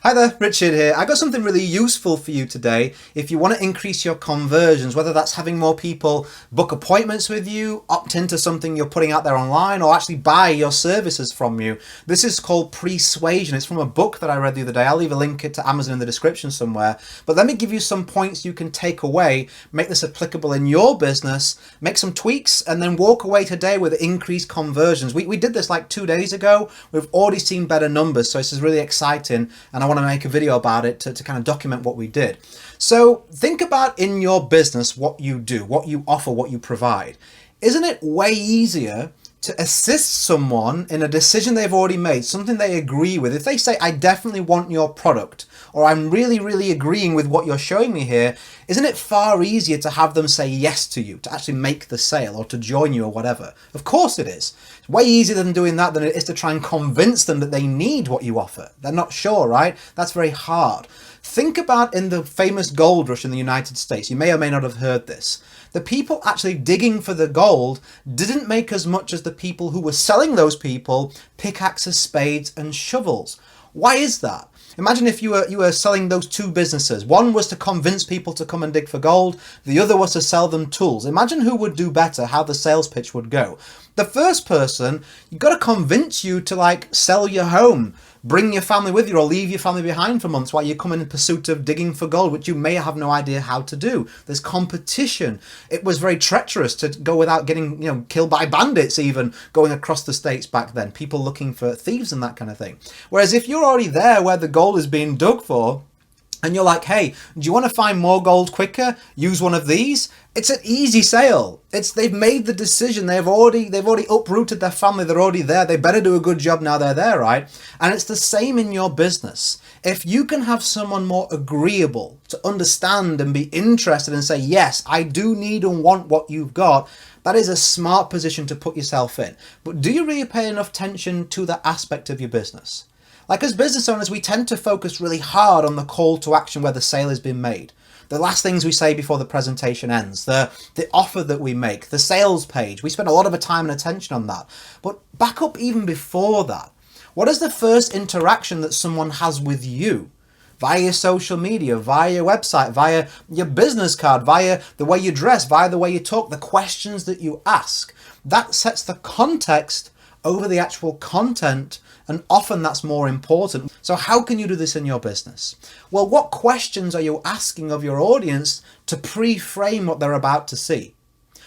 Hi there, Richard here. I got something really useful for you today. If you want to increase your conversions, whether that's having more people book appointments with you, opt into something you're putting out there online, or actually buy your services from you, this is called Pre Suasion. It's from a book that I read the other day. I'll leave a link to Amazon in the description somewhere. But let me give you some points you can take away, make this applicable in your business, make some tweaks, and then walk away today with increased conversions. We did this like 2 days ago. We've already seen better numbers, so this is really exciting, and I want to make a video about it to kind of document what we did. So think about in your business what you do, what you offer, what you provide. Isn't it way easier to assist someone in a decision they've already made, something they agree with? If they say, I definitely want your product, or I'm really agreeing with what you're showing me here, isn't it far easier to have them say yes to you, to actually make the sale or to join you or whatever? Of course it is. It's way easier than doing that than it is to try and convince them that they need what you offer. They're not sure, right? That's very hard. Think about in the famous gold rush in the United States. You may or may not have heard this. The people actually digging for the gold didn't make as much as the people who were selling those people pickaxes, spades, and shovels. Why is that? Imagine if you were selling those two businesses. One was to convince people to come and dig for gold. The other was to sell them tools. Imagine who would do better, how the sales pitch would go. The first person, you've got to convince you to sell your home, bring your family with you, or leave your family behind for months while you come in pursuit of digging for gold, which you may have no idea how to do. There's competition. It was very treacherous to go without getting killed by bandits even going across the states back then, people looking for thieves and that kind of thing. Whereas if you're already there where the gold is being dug for, and you're like, hey, do you want to find more gold quicker? Use one of these. It's an easy sale. They've made the decision. They've already uprooted their family. They're already there. They better do a good job now they're there, right? And it's the same in your business. If you can have someone more agreeable to understand and be interested and say, yes, I do need and want what you've got, that is a smart position to put yourself in. But do you really pay enough attention to that aspect of your business? As business owners, we tend to focus really hard on the call to action where the sale has been made. The last things we say before the presentation ends, the offer that we make, the sales page. We spend a lot of time and attention on that. But back up even before that. What is the first interaction that someone has with you? Via your social media, via your website, via your business card, via the way you dress, via the way you talk, the questions that you ask. That sets the context over the actual content, and often that's more important. So how can you do this in your business? Well, what questions are you asking of your audience to pre-frame what they're about to see?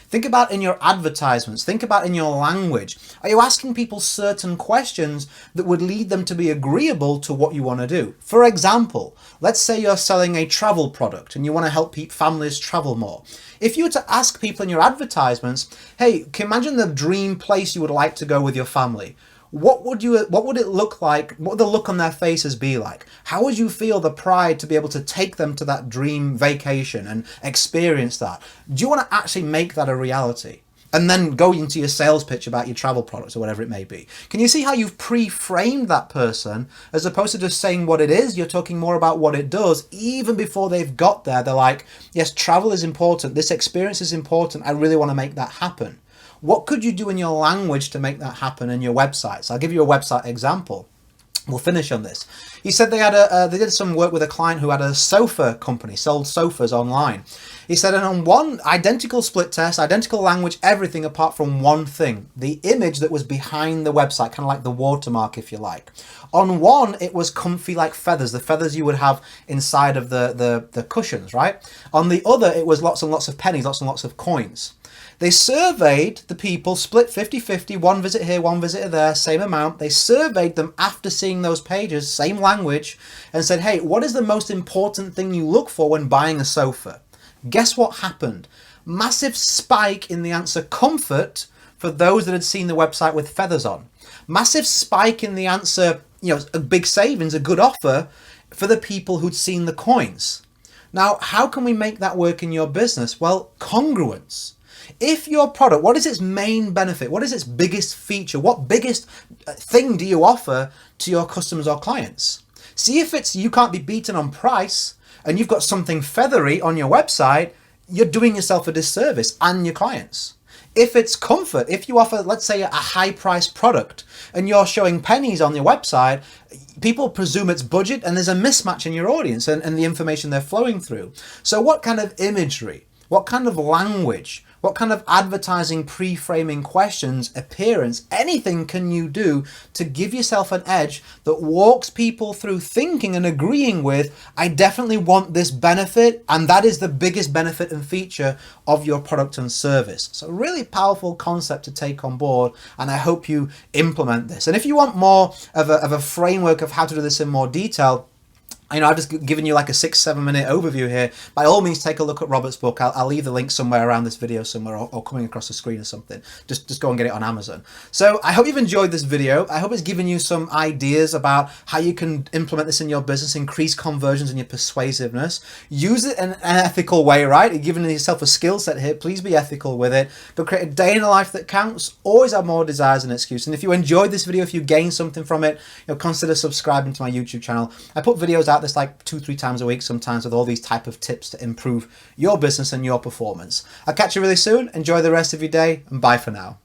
Think about in your advertisements, think about in your language. Are you asking people certain questions that would lead them to be agreeable to what you want to do? For example, let's say you're selling a travel product and you want to help families travel more. If you were to ask people in your advertisements, hey, can you imagine the dream place you would like to go with your family? What would it look like? What would the look on their faces be like? How would you feel the pride to be able to take them to that dream vacation and experience that? Do you want to actually make that a reality? And then go into your sales pitch about your travel products or whatever it may be. Can you see how you've pre-framed that person as opposed to just saying what it is? You're talking more about what it does. Even before they've got there, they're like, yes, travel is important. This experience is important. I really want to make that happen. What could you do in your language to make that happen in your website? So I'll give you a website example. We'll finish on this. He said they did some work with a client who had a sofa company, sold sofas online. He said, and on one identical split test, identical language, everything apart from one thing, the image that was behind the website, kind of like the watermark, if you like. On one, it was comfy like feathers, the feathers you would have inside of the cushions, right? On the other, it was lots and lots of pennies, lots and lots of coins. They surveyed the people, split 50-50, one visit here, one visitor there, same amount. They surveyed them after seeing those pages, same language, and said, hey, what is the most important thing you look for when buying a sofa? Guess what happened? Massive spike in the answer comfort for those that had seen the website with feathers on. Massive spike in the answer, a big savings, a good offer for the people who'd seen the coins. Now, how can we make that work in your business? Well, congruence. If your product, what is its main benefit? What is its biggest feature? What biggest thing do you offer to your customers or clients? See if it's you can't be beaten on price and you've got something feathery on your website, you're doing yourself a disservice and your clients. If it's comfort, if you offer, let's say, a high price product and you're showing pennies on your website, people presume it's budget, and there's a mismatch in your audience and the information they're flowing through. So what kind of imagery, what kind of language, what kind of advertising, pre-framing questions, appearance, anything can you do to give yourself an edge that walks people through thinking and agreeing with, I definitely want this benefit, and that is the biggest benefit and feature of your product and service. So really powerful concept to take on board, and I hope you implement this. And if you want more of a framework of how to do this in more detail, I've just given you like a 6-7 minute overview here. By all means, take a look at Robert's book. I'll leave the link somewhere around this video somewhere, or coming across the screen or something. Just go and get it on Amazon. So I hope you've enjoyed this video. I hope it's given you some ideas about how you can implement this in your business, increase conversions and your persuasiveness. Use it in an ethical way, right? You're giving yourself a skill set here. Please be ethical with it. But create a day in the life that counts. Always have more desires than excuse. And if you enjoyed this video, if you gained something from it, consider subscribing to my YouTube channel. I put videos out this like 2-3 times a week sometimes with all these type of tips to improve your business and your performance. I'll catch you really soon. Enjoy the rest of your day, and bye for now.